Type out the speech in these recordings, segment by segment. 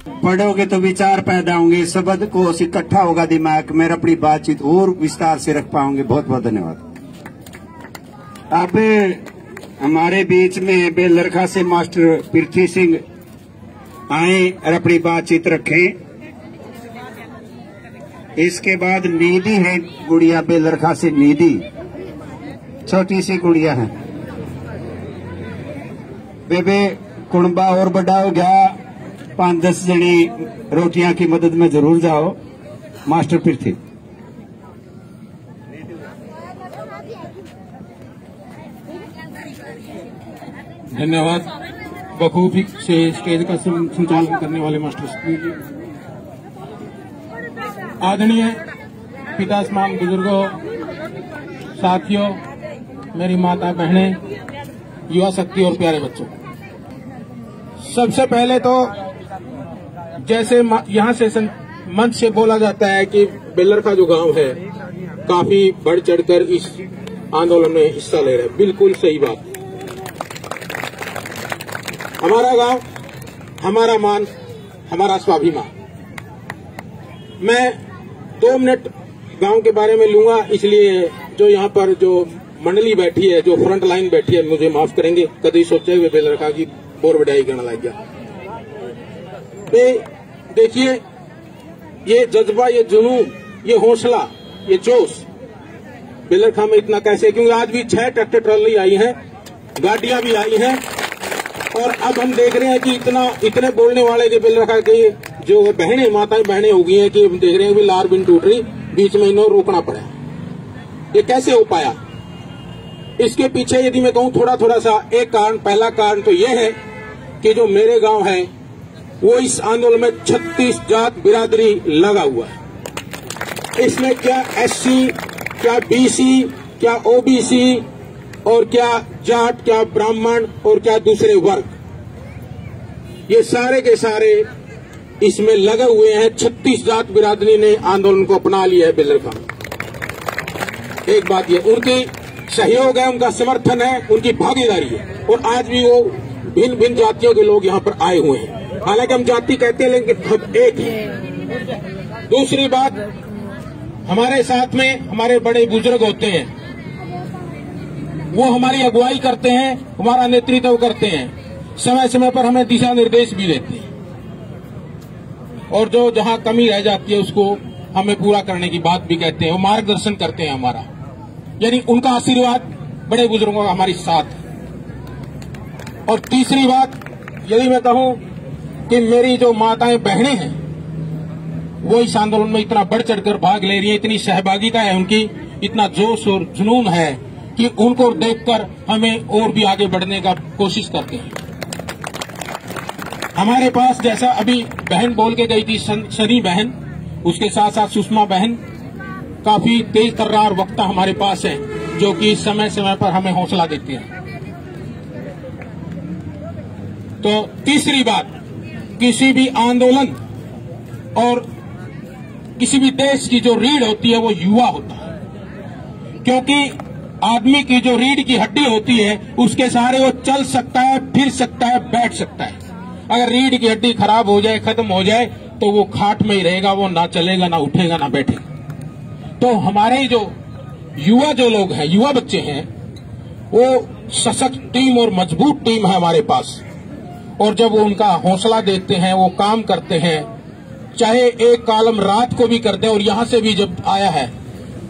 पढ़ोगे तो विचार पैदा होंगे, शब्द को इकट्ठा होगा दिमाग में, अपनी बातचीत और विस्तार से रख पाओगे। बहुत बहुत धन्यवाद। अब हमारे बीच में बेलरखा से मास्टर पृथ्वी सिंह आए और अपनी बातचीत रखें। इसके बाद निधि है गुड़िया बेलरखा से, निधि छोटी सी गुड़िया है। बेबे कुणबा और बड़ा हो गया, 5-10 जनी रोटियां की मदद में जरूर जाओ। मास्टर पृथ्वी। धन्यवाद। बखूबी से स्टेज का संचालन करने वाले मास्टर जी, आदरणीय पिता समान बुजुर्गों, साथियों, मेरी माता बहनें, युवा शक्ति और प्यारे बच्चों, सबसे पहले तो जैसे यहाँ से मंच से बोला जाता है कि बेलरखा जो गांव है काफी बढ़ चढ़कर इस आंदोलन में हिस्सा ले रहे हैं, बिल्कुल सही बात। हमारा गांव, हमारा मान, हमारा स्वाभिमान। मैं 2 मिनट गांव के बारे में लूंगा, इसलिए जो यहाँ पर जो मंडली बैठी है, जो फ्रंट लाइन बैठी है, मुझे माफ करेंगे। कभी सोचे हुए बेलरखा की बोर बढ़ाई करना लग गया। देखिए, ये जज्बा, ये जुनून, ये हौसला, ये जोश बेलरखा में इतना कैसे? क्योंकि आज भी 6 ट्रैक्टर ट्रॉली आई हैं, गाड़ियां भी आई हैं, और अब हम देख रहे हैं कि इतने बोलने वाले के बेलरखा के जो बहनें, माताएं बहनें हो गई हैं कि हम देख रहे हैं कि लार बिन टूट रही, बीच में इन्हें रोकना पड़ा। ये कैसे हो पाया? इसके पीछे यदि मैं कहूं थोड़ा सा एक कारण, पहला कारण तो यह है कि जो मेरे गांव है वो इस आंदोलन में 36 जात बिरादरी लगा हुआ है। इसमें क्या एससी, क्या बीसी, क्या ओबीसी, और क्या जाट, क्या ब्राह्मण, और क्या दूसरे वर्ग, ये सारे के सारे इसमें लगे हुए हैं। 36 जात बिरादरी ने आंदोलन को अपना लिया है बेलरखा। एक बात ये, उनकी सहयोग है, उनका समर्थन है, उनकी भागीदारी है, और आज भी वो भिन्न भिन्न जातियों के लोग यहाँ पर आए हुए हैं। हालांकि हम जाति कहते हैं लेकिन हम एक हैं। दूसरी बात, हमारे साथ में हमारे बड़े बुजुर्ग होते हैं, वो हमारी अगुवाई करते हैं, हमारा नेतृत्व करते हैं, समय समय पर हमें दिशा निर्देश भी देते हैं, और जो जहां कमी रह जाती है उसको हमें पूरा करने की बात भी कहते हैं, वो मार्गदर्शन करते हैं हमारा। यानी उनका आशीर्वाद बड़े बुजुर्गों का हमारे साथ है। और तीसरी बात, यदि मैं कहूं कि मेरी जो माताएं बहनें हैं वो इस आंदोलन में इतना बढ़ चढ़कर भाग ले रही है, इतनी सहभागिता है उनकी, इतना जोश और जुनून है कि उनको देखकर हमें और भी आगे बढ़ने का कोशिश करते हैं। हमारे पास जैसा अभी बहन बोल के गई थी, सनी बहन, उसके साथ साथ सुषमा बहन, काफी तेज तर्रार वक्ता हमारे पास है जो कि समय समय पर हमें हौसला देते हैं। तो तीसरी बात, किसी भी आंदोलन और किसी भी देश की जो रीढ़ होती है वो युवा होता है, क्योंकि आदमी की जो रीढ़ की हड्डी होती है उसके सहारे वो चल सकता है, फिर सकता है, बैठ सकता है। अगर रीढ़ की हड्डी खराब हो जाए, खत्म हो जाए, तो वो खाट में ही रहेगा, वो ना चलेगा, ना उठेगा, ना बैठेगा। तो हमारे जो युवा जो लोग हैं, युवा बच्चे हैं, वो सशक्त टीम और मजबूत टीम है हमारे पास, और जब वो उनका हौसला देते हैं, वो काम करते हैं, चाहे एक कालम रात को भी करते हैं। और यहाँ से भी जब आया है,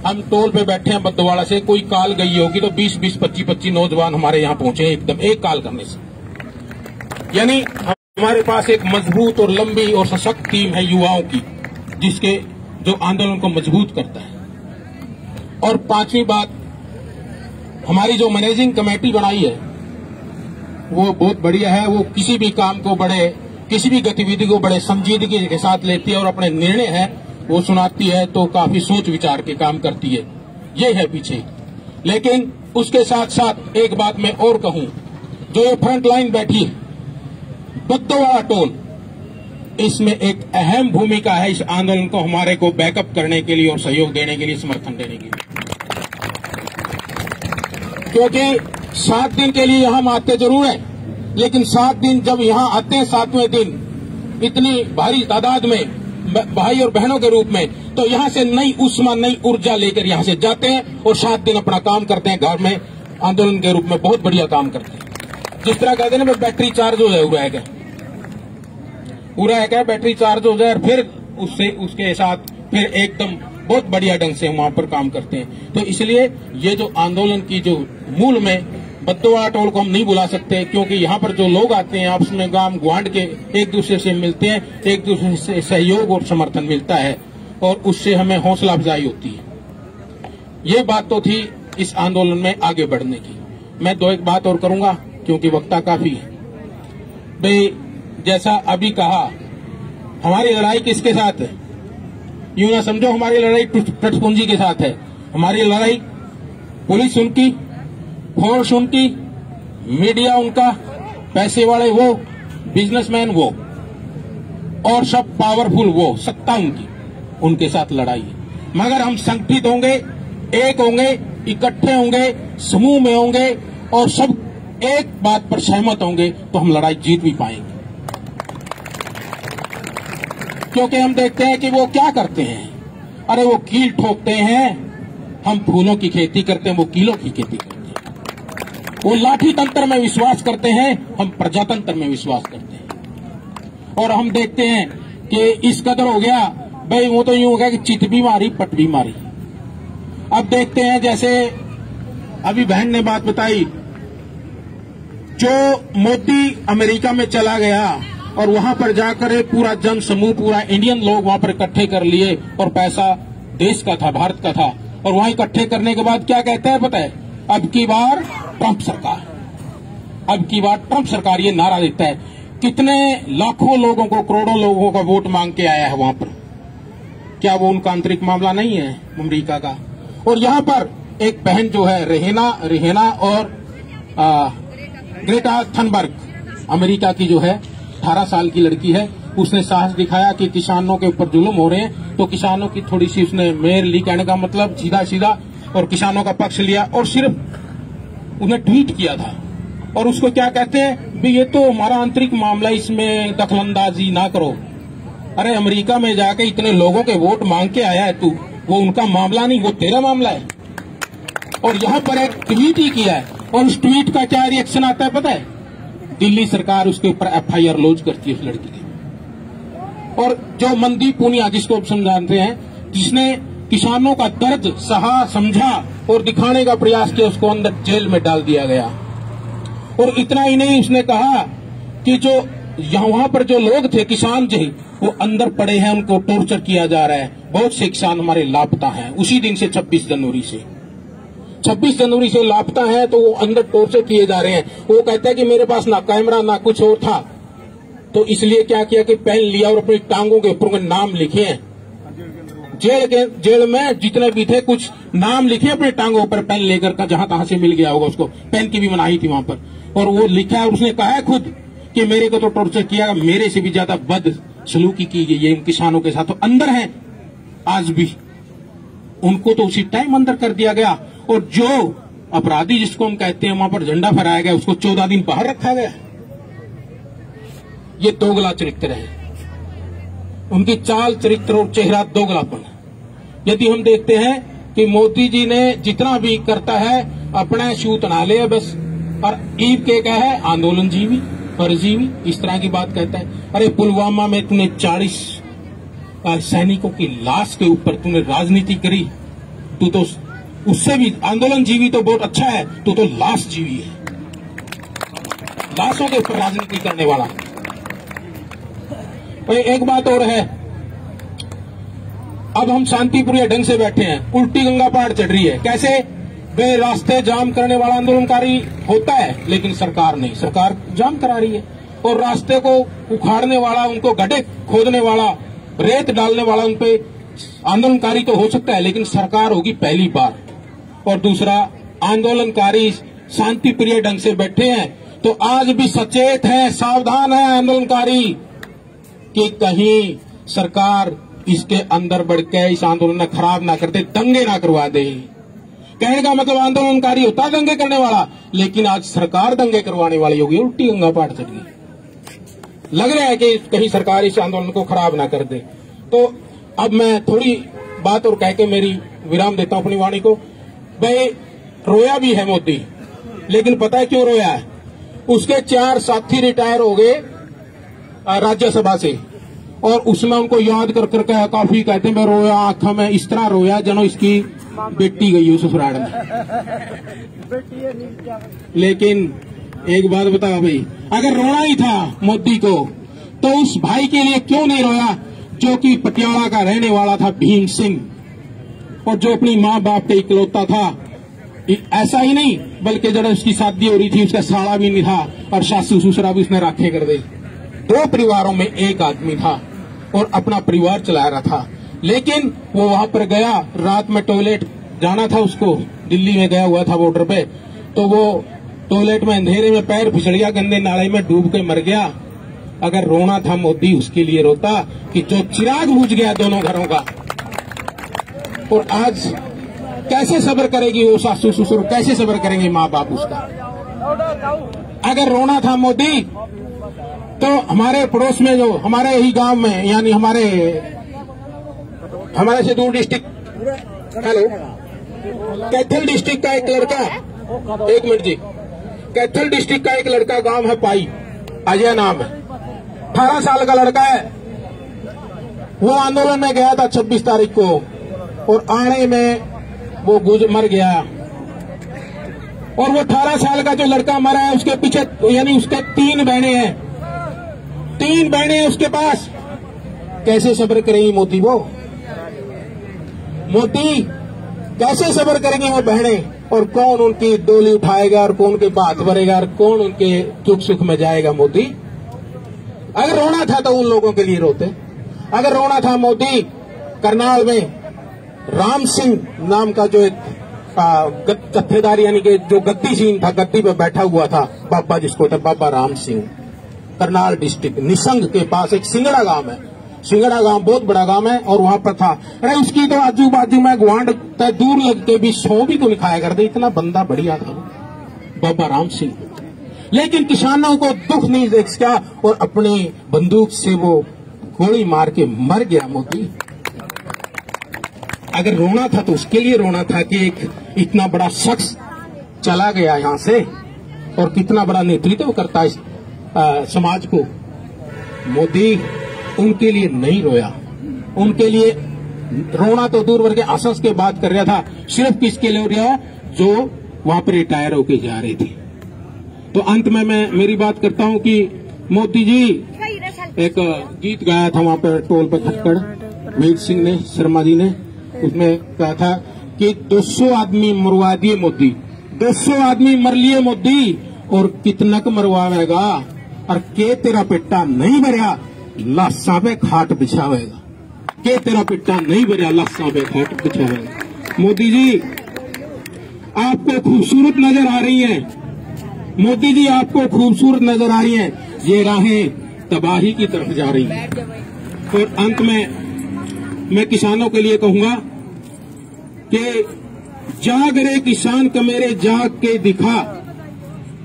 हम टोल पे बैठे हैं बद्दवाड़ा से, कोई काल गई होगी तो 20-20, 25-25 नौजवान हमारे यहाँ पहुंचे एकदम एक काल करने से। यानी हमारे पास एक मजबूत और लंबी और सशक्त टीम है युवाओं की, जिसके जो आंदोलन को मजबूत करता है। और पांचवी बात, हमारी जो मैनेजिंग कमेटी बनाई है वो बहुत बढ़िया है। वो किसी भी काम को किसी भी गतिविधि को बड़े संजीदगी के साथ लेती है और अपने निर्णय है वो सुनाती है, तो काफी सोच विचार के काम करती है। ये है पीछे। लेकिन उसके साथ साथ एक बात मैं और कहूं, जो ये फ्रंट लाइन बैठी है बद्दवाड़ा टोल, इसमें एक अहम भूमिका है इस आंदोलन को हमारे को बैकअप करने के लिए और सहयोग देने के लिए, समर्थन देने के लिए। क्योंकि 7 दिन के लिए हम आते जरूर हैं, लेकिन 7 दिन जब यहाँ आते हैं, 7वें दिन इतनी भारी तादाद में भाई और बहनों के रूप में, तो यहाँ से नई उस्मा नई ऊर्जा लेकर यहाँ से जाते हैं और 7 दिन अपना काम करते हैं। घर में आंदोलन के रूप में बहुत बढ़िया काम करते हैं। जिस तरह कहते हैं ना बैटरी चार्ज हो जाए, पूरा है बैटरी चार्ज हो जाए, और फिर उससे उसके साथ फिर एकदम बहुत बढ़िया ढंग से वहां पर काम करते हैं। तो इसलिए ये जो आंदोलन की जो मूल में बद्दुआ टोल को हम नहीं बुला सकते, क्योंकि यहाँ पर जो लोग आते हैं आपस में गांव गुआंढ के एक दूसरे से मिलते हैं, एक दूसरे से सहयोग और समर्थन मिलता है और उससे हमें हौसला अफजाई होती है। ये बात तो थी इस आंदोलन में आगे बढ़ने की। मैं 2-1 बात और करूंगा क्योंकि वक्ता काफी है। भाई जैसा अभी कहा, हमारी लड़ाई किसके साथ है? यूं ना समझो हमारी लड़ाई टटपुंजी के साथ है। हमारी लड़ाई पुलिस उनकी, फोर्स उनकी, मीडिया उनका, पैसे वाले वो, बिजनेसमैन वो, और सब पावरफुल वो, सत्ता उनकी, उनके साथ लड़ाई है। मगर हम संगठित होंगे, एक होंगे, इकट्ठे होंगे, समूह में होंगे और सब एक बात पर सहमत होंगे तो हम लड़ाई जीत भी पाएंगे। क्योंकि हम देखते हैं कि वो क्या करते हैं। अरे वो कील ठोकते हैं, हम फूलों की खेती करते हैं, वो कीलों की खेती करते हैं। वो लाठी तंत्र में विश्वास करते हैं, हम प्रजातंत्र में विश्वास करते हैं। और हम देखते हैं कि इस कदर हो गया भाई, वो तो यूं हो गया कि चित भी मारी पट भी मारी। अब देखते हैं जैसे अभी बहन ने बात बताई, जो मोदी अमेरिका में चला गया और वहां पर जाकर पूरा जन समूह, पूरा इंडियन लोग वहां पर इकट्ठे कर लिए और पैसा देश का था, भारत का था। और वहां इकट्ठे करने के बाद क्या कहता है पता है? अब की बार ट्रंप सरकार, अब की बार ट्रंप सरकार, ये नारा देता है। कितने लाखों लोगों को, करोड़ों लोगों का वोट मांग के आया है वहां पर। क्या वो उनका आंतरिक मामला नहीं है अमेरिका का? और यहाँ पर एक बहन जो है रेहेना और ग्रेटा थनबर्ग, अमेरिका की जो है 18 साल की लड़की है, उसने साहस दिखाया कि किसानों के ऊपर जुल्म हो रहे हैं, तो किसानों की थोड़ी सी उसने मेयर ली, कहने का मतलब सीधा सीधा, और किसानों का पक्ष लिया और सिर्फ उन्हें ट्वीट किया था। और उसको क्या कहते हैं, भी ये तो हमारा आंतरिक मामला, इसमें दखलंदाजी ना करो। अरे अमेरिका में जाके इतने लोगों के वोट मांग के आया है तू, वो उनका मामला नहीं, वो तेरा मामला है। और यहाँ पर एक ट्वीट ही किया है, और उस ट्वीट का क्या रिएक्शन आता है पता है? दिल्ली सरकार उसके ऊपर FIR लॉन्च करती है उस लड़की की। और जो मनदीप पूनिया, जिसको आप समझाते हैं, जिसने किसानों का दर्द सहा, समझा और दिखाने का प्रयास किया, उसको अंदर जेल में डाल दिया गया। और इतना ही नहीं, उसने कहा कि जो वहां पर जो लोग थे, किसान थे, वो अंदर पड़े हैं, उनको टॉर्चर किया जा रहा है। बहुत से किसान हमारे लापता हैं उसी दिन से, 26 जनवरी से लापता है, तो वो अंदर टॉर्चर किए जा रहे हैं। वो कहता है कि मेरे पास ना कैमरा ना कुछ और था, तो इसलिए क्या किया कि पेन लिया और अपनी टांगों के ऊपर नाम लिखे हैं। जेल में जितने भी थे कुछ नाम लिखे अपने टांगों पर, पेन लेकर का, जहां तहां से मिल गया होगा उसको, पेन की भी मनाही थी वहां पर। और वो लिखा है, उसने कहा है खुद कि मेरे को तो टॉर्चर किया, मेरे से भी ज्यादा बद सलूकी की गई है इन किसानों के साथ। तो अंदर हैं आज भी, उनको तो उसी टाइम अंदर कर दिया गया। और जो अपराधी जिसको हम कहते हैं, वहां पर झंडा फहराया गया, उसको 14 दिन बाहर रखा गया। ये दोगला चरित्र है, उनकी चाल चरित्र और चेहरा दोगलापन। यदि हम देखते हैं कि मोदी जी ने जितना भी करता है अपना शू तना ले बस, और ईब के क्या है, आंदोलन जीवी परजीवी, इस तरह की बात कहता है। अरे पुलवामा में तूने 40 सैनिकों की लाश के ऊपर तूने राजनीति करी, तू तो उससे भी आंदोलन जीवी तो बहुत अच्छा है, तू तो लाश जीवी है, लाशों के ऊपर राजनीति करने वाला। और एक बात और है, अब हम शांतिपूर्ण ढंग से बैठे हैं, उल्टी गंगा पहाड़ चढ़ रही है। कैसे? वे रास्ते जाम करने वाला आंदोलनकारी होता है, लेकिन सरकार नहीं, सरकार जाम करा रही है। और रास्ते को उखाड़ने वाला, उनको गड्ढे खोदने वाला, रेत डालने वाला उन पे आंदोलनकारी तो हो सकता है, लेकिन सरकार होगी पहली बार। और दूसरा, आंदोलनकारी शांति प्रिय ढंग से बैठे हैं, तो आज भी सचेत हैं, सावधान हैं आंदोलनकारी कि कहीं सरकार इसके अंदर बढ़ के इस आंदोलन खराब ना कर दे, दंगे ना करवा दे। कहने का मतलब आंदोलनकारी होता है दंगे करने वाला, लेकिन आज सरकार दंगे करवाने वाली होगी, उल्टी गंगा पार चढ़ गई। लग रहा है कि कहीं सरकार इस आंदोलन को खराब ना कर दे। तो अब मैं थोड़ी बात और कह के मेरी विराम देता हूं अपनी वाणी को। भाई रोया भी है मोदी, लेकिन पता है क्यों रोया है? उसके 4 साथी रिटायर हो गए राज्यसभा से, और उसमें उनको याद कर करके काफी कहते हैं मैं रोया, आंखों में इस तरह रोया जनो इसकी बेटी गई ससुराल में। लेकिन एक बात बताओ भाई, अगर रोना ही था मोदी को तो उस भाई के लिए क्यों नहीं रोया जो कि पटियाला का रहने वाला था, भीम सिंह, और जो अपनी माँ बाप का इकलौता था। ऐसा ही नहीं, बल्कि जब उसकी शादी हो रही थी उसका साला भी नहीं था और सासू ससुरा भी उसने राखे कर दी। 2 परिवारों में एक आदमी था और अपना परिवार चला रहा था। लेकिन वो वहां पर गया, रात में टॉयलेट जाना था उसको, दिल्ली में गया हुआ था बॉर्डर पे, तो वो टॉयलेट में अंधेरे में पैर फिसल गया, गंदे नाले में डूब के मर गया। अगर रोना था मोदी उसके लिए रोता कि जो चिराग बुझ गया दोनों घरों का। और आज कैसे सब्र करेगी वो सासू ससुर, कैसे सब्र करेंगे माँ बाप उसका? अगर रोना था मोदी तो हमारे पड़ोस में जो हमारे ही गांव में, यानी हमारे से दूर डिस्ट्रिक्ट, हेलो, कैथल डिस्ट्रिक्ट का एक लड़का, 1 मिनट जी, कैथल डिस्ट्रिक्ट का एक लड़का, गांव है पाई, अजय नाम है, 18 साल का लड़का है। वो आंदोलन में गया था 26 तारीख को, और आने में वो मर गया। और वो 18 साल का जो लड़का मरा है उसके पीछे, यानी उसके 3 बहनें हैं, 3 बहनें हैं उसके पास। कैसे सब्र करेंगी मोदी? वो मोदी कैसे सब्र करेंगी वो बहनें? और कौन उनकी डोली उठाएगा और कौन उनके बात भरेगा और कौन उनके दुख सुख में जाएगा? मोदी अगर रोना था तो उन लोगों के लिए रोते। अगर रोना था मोदी, करनाल में राम सिंह नाम का जो एक जत्थेदार, यानी कि जो गद्दी सीन था, गद्दी पे बैठा हुआ था, बाबा जिसको था बाबा राम सिंह, करनाल डिस्ट्रिक्ट निसंग के पास एक सिंगड़ा गांव है। सिंगड़ा गांव बहुत बड़ा गांव है, और वहां पर था। अरे उसकी तो आजू बाजू में गुआंढ दूर लग के भी 100 भी तो नहीं खाया करते, इतना बंदा बढ़िया था बाबा राम सिंह। लेकिन किसानों को दुख नहीं देख सका और अपनी बंदूक से वो गोली मार के मर गया मोदी। अगर रोना था तो उसके लिए रोना था कि एक इतना बड़ा शख्स चला गया यहां से, और कितना बड़ा नेतृत्व करता है समाज को। मोदी उनके लिए नहीं रोया, उनके लिए रोना तो दूर वर्ग आसंस के बात कर रहा था, सिर्फ किसके लिए रहा? जो वहां पर रिटायर होके जा रहे थे। तो अंत में मैं मेरी बात करता हूं कि मोदी जी एक गीत गाया था वहां पर टोल पर खटखड़, वीर सिंह ने, शर्मा जी ने, उसमें कहा था कि 200 आदमी मरवा दिए मोदी, 200 आदमी मर लिए मोदी, और कितनक मरवावेगा, और के तेरा पिट्टा नहीं भरया लाशा पे खाट बिछावेगा, के तेरा पिट्टा नहीं भरया लाशा पे खाट बिछावेगा। मोदी जी आपको खूबसूरत नजर आ रही हैं, मोदी जी आपको खूबसूरत नजर आ रही हैं, ये राहें तबाही की तरफ जा रही हैं। और अंत में मैं किसानों के लिए कहूंगा कि जाग रे किसान कमेरे जाग के दिखा,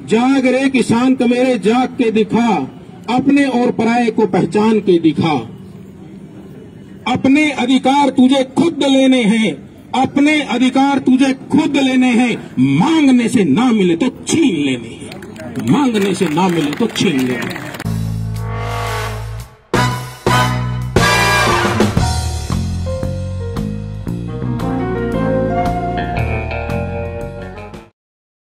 जाग रे किसान कमेरे जाग के दिखा, अपने और पराये को पहचान के दिखा। अपने अधिकार तुझे खुद लेने हैं, अपने अधिकार तुझे खुद लेने हैं, मांगने से ना मिले तो छीन लेने हैं, मांगने से ना मिले तो छीन लेने हैं।